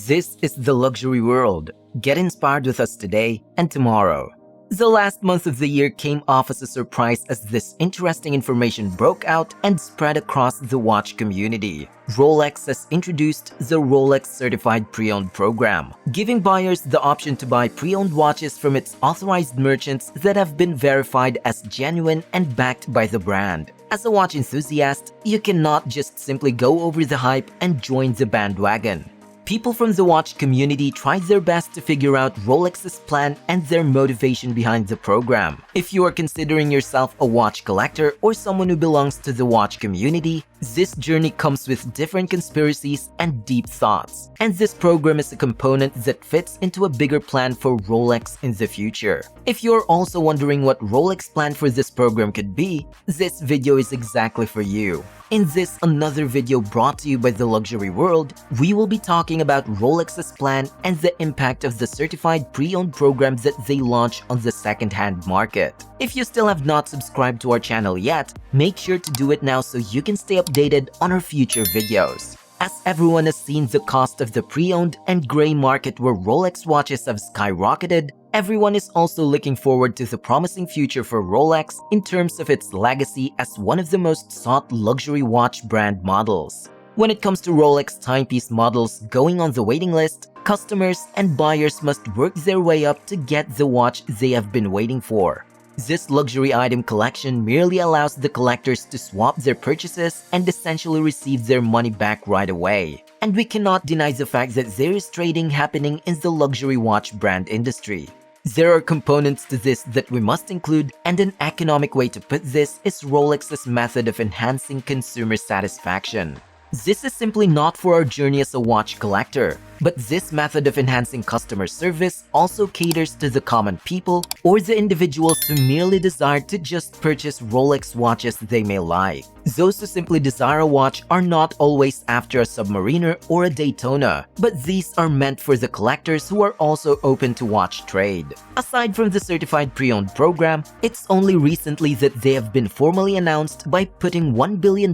This is the luxury world. Get inspired with us today and tomorrow. The last month of the year came off as a surprise as this interesting information broke out and spread across the watch community. Rolex has introduced the Rolex Certified Pre-Owned program, giving buyers the option to buy pre-owned watches from its authorized merchants that have been verified as genuine and backed by the brand. As a watch enthusiast, you cannot just simply go over the hype and join the bandwagon. People from the watch community tried their best to figure out Rolex's plan and their motivation behind the program. If you are considering yourself a watch collector or someone who belongs to the watch community, this journey comes with different conspiracies and deep thoughts. And this program is a component that fits into a bigger plan for Rolex in the future. If you're also wondering what Rolex plan for this program could be, this video is exactly for you. In this another video brought to you by the luxury world, we will be talking about Rolex's plan and the impact of the certified pre-owned program that they launch on the second-hand market. If you still have not subscribed to our channel yet, make sure to do it now so you can stay updated on our future videos. As everyone has seen the cost of the pre-owned and gray market where Rolex watches have skyrocketed, everyone is also looking forward to the promising future for Rolex in terms of its legacy as one of the most sought luxury watch brand models. When it comes to Rolex timepiece models going on the waiting list, customers and buyers must work their way up to get the watch they have been waiting for. This luxury item collection merely allows the collectors to swap their purchases and essentially receive their money back right away. And we cannot deny the fact that there is trading happening in the luxury watch brand industry. There are components to this that we must include, and an economic way to put this is Rolex's method of enhancing consumer satisfaction. This is simply not for our journey as a watch collector, but this method of enhancing customer service also caters to the common people or the individuals who merely desire to just purchase Rolex watches they may like. Those who simply desire a watch are not always after a submariner or a Daytona, but these are meant for the collectors who are also open to watch trade. Aside from the certified pre-owned program, it's only recently that they have been formally announced by putting $1 billion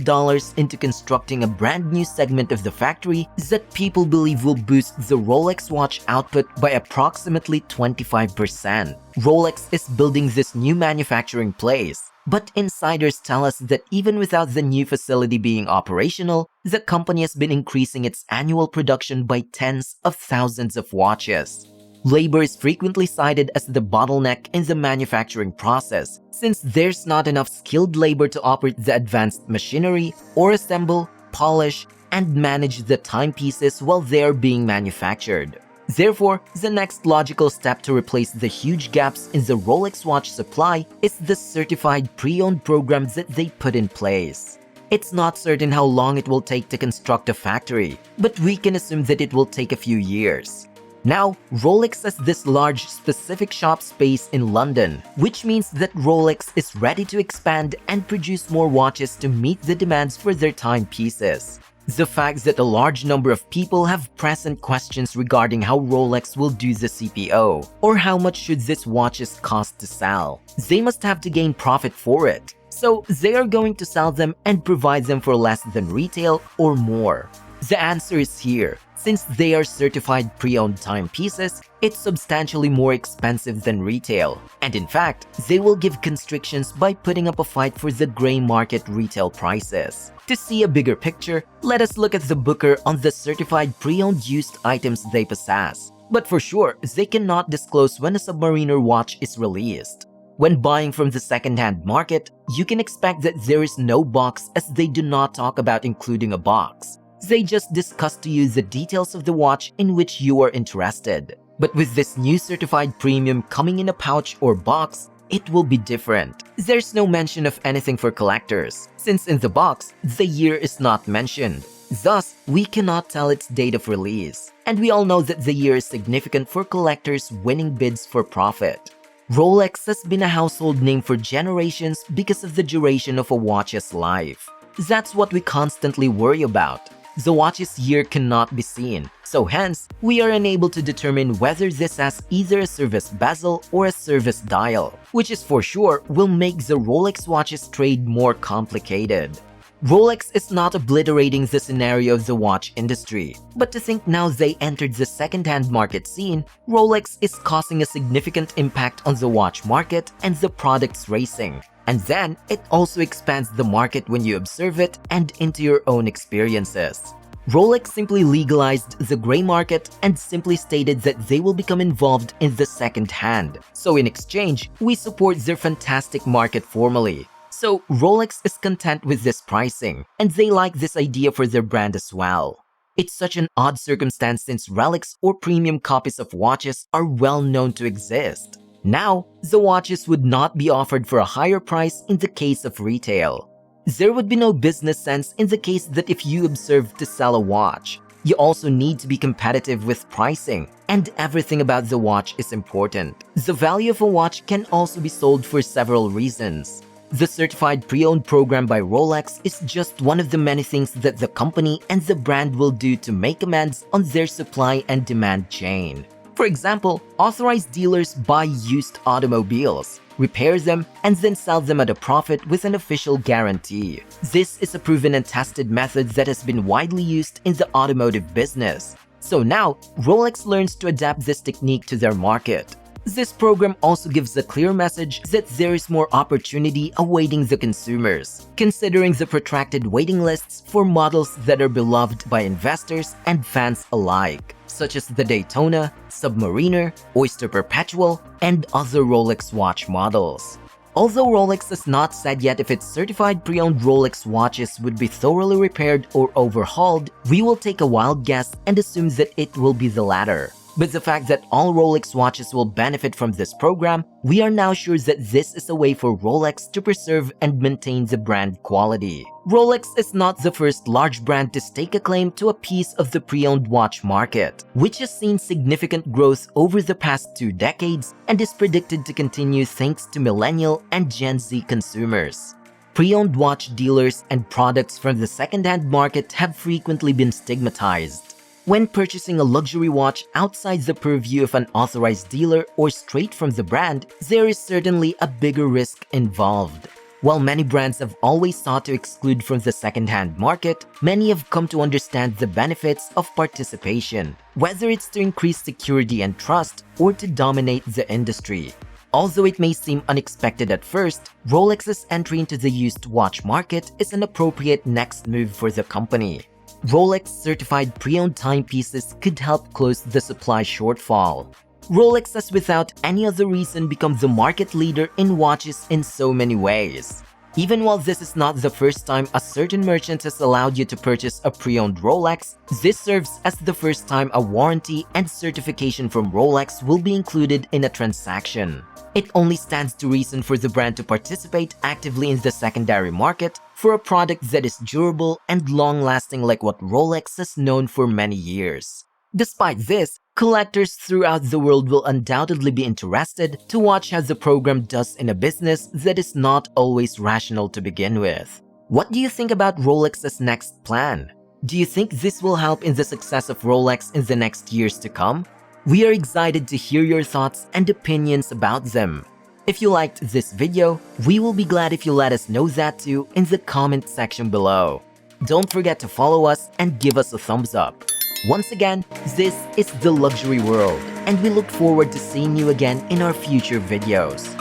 into constructing a brand new segment of the factory that people believe will boost the Rolex watch output by approximately 25%. Rolex is building this new manufacturing place, but insiders tell us that even without the new facility being operational, the company has been increasing its annual production by tens of thousands of watches. Labor is frequently cited as the bottleneck in the manufacturing process, since there's not enough skilled labor to operate the advanced machinery or assemble, polish, and manage the timepieces while they are being manufactured. Therefore, the next logical step to replace the huge gaps in the Rolex watch supply is the certified pre-owned program that they put in place. It's not certain how long it will take to construct a factory, but we can assume that it will take a few years. Now, Rolex has this large specific shop space in London, which means that Rolex is ready to expand and produce more watches to meet the demands for their timepieces. The fact that a large number of people have present questions regarding how Rolex will do the CPO, or how much should these watches cost to sell. They must have to gain profit for it, so they are going to sell them and provide them for less than retail or more. The answer is here. Since they are certified pre-owned timepieces, it's substantially more expensive than retail. And in fact, they will give constrictions by putting up a fight for the gray market retail prices. To see a bigger picture, let us look at the Booker on the certified pre-owned used items they possess. But for sure, they cannot disclose when a submariner watch is released. When buying from the second-hand market, you can expect that there is no box as they do not talk about including a box. They just discuss to you the details of the watch in which you are interested. But with this new certified premium coming in a pouch or box, it will be different. There's no mention of anything for collectors, since in the box, the year is not mentioned. Thus, we cannot tell its date of release. And we all know that the year is significant for collectors winning bids for profit. Rolex has been a household name for generations because of the duration of a watch's life. That's what we constantly worry about. The watch's year cannot be seen, so hence, we are unable to determine whether this has either a service bezel or a service dial, which is for sure will make the Rolex watch's trade more complicated. Rolex is not obliterating the scenario of the watch industry, but to think now they entered the second-hand market scene, Rolex is causing a significant impact on the watch market and the products racing. And then, it also expands the market when you observe it and into your own experiences. Rolex simply legalized the gray market and simply stated that they will become involved in the second hand. So in exchange, we support their fantastic market formally. So Rolex is content with this pricing, and they like this idea for their brand as well. It's such an odd circumstance since relics or premium copies of watches are well known to exist. Now, the watches would not be offered for a higher price in the case of retail. There would be no business sense in the case that if you observe to sell a watch. You also need to be competitive with pricing, and everything about the watch is important. The value of a watch can also be sold for several reasons. The certified pre-owned program by Rolex is just one of the many things that the company and the brand will do to make amends on their supply and demand chain. For example, authorized dealers buy used automobiles, repair them, and then sell them at a profit with an official guarantee. This is a proven and tested method that has been widely used in the automotive business. So now, Rolex learns to adapt this technique to their market. This program also gives a clear message that there is more opportunity awaiting the consumers, considering the protracted waiting lists for models that are beloved by investors and fans alike, such as the Daytona, Submariner, Oyster Perpetual, and other Rolex watch models. Although Rolex has not said yet if its certified pre-owned Rolex watches would be thoroughly repaired or overhauled, we will take a wild guess and assume that it will be the latter. But the fact that all Rolex watches will benefit from this program, we are now sure that this is a way for Rolex to preserve and maintain the brand quality. Rolex is not the first large brand to stake a claim to a piece of the pre-owned watch market, which has seen significant growth over the past 2 decades and is predicted to continue thanks to millennial and Gen Z consumers. Pre-owned watch dealers and products from the second-hand market have frequently been stigmatized. When purchasing a luxury watch outside the purview of an authorized dealer or straight from the brand, there is certainly a bigger risk involved. While many brands have always sought to exclude from the second-hand market, many have come to understand the benefits of participation, whether it's to increase security and trust or to dominate the industry. Although it may seem unexpected at first, Rolex's entry into the used watch market is an appropriate next move for the company. Rolex certified pre-owned timepieces could help close the supply shortfall. Rolex has without any other reason become the market leader in watches in so many ways. Even while this is not the first time a certain merchant has allowed you to purchase a pre-owned Rolex, this serves as the first time a warranty and certification from Rolex will be included in a transaction. It only stands to reason for the brand to participate actively in the secondary market for a product that is durable and long-lasting like what Rolex has known for many years. Despite this, collectors throughout the world will undoubtedly be interested to watch how the program does in a business that is not always rational to begin with. What do you think about Rolex's next plan? Do you think this will help in the success of Rolex in the next years to come? We are excited to hear your thoughts and opinions about them. If you liked this video, we will be glad if you let us know that too in the comment section below. Don't forget to follow us and give us a thumbs up. Once again, this is The Luxury World, and we look forward to seeing you again in our future videos.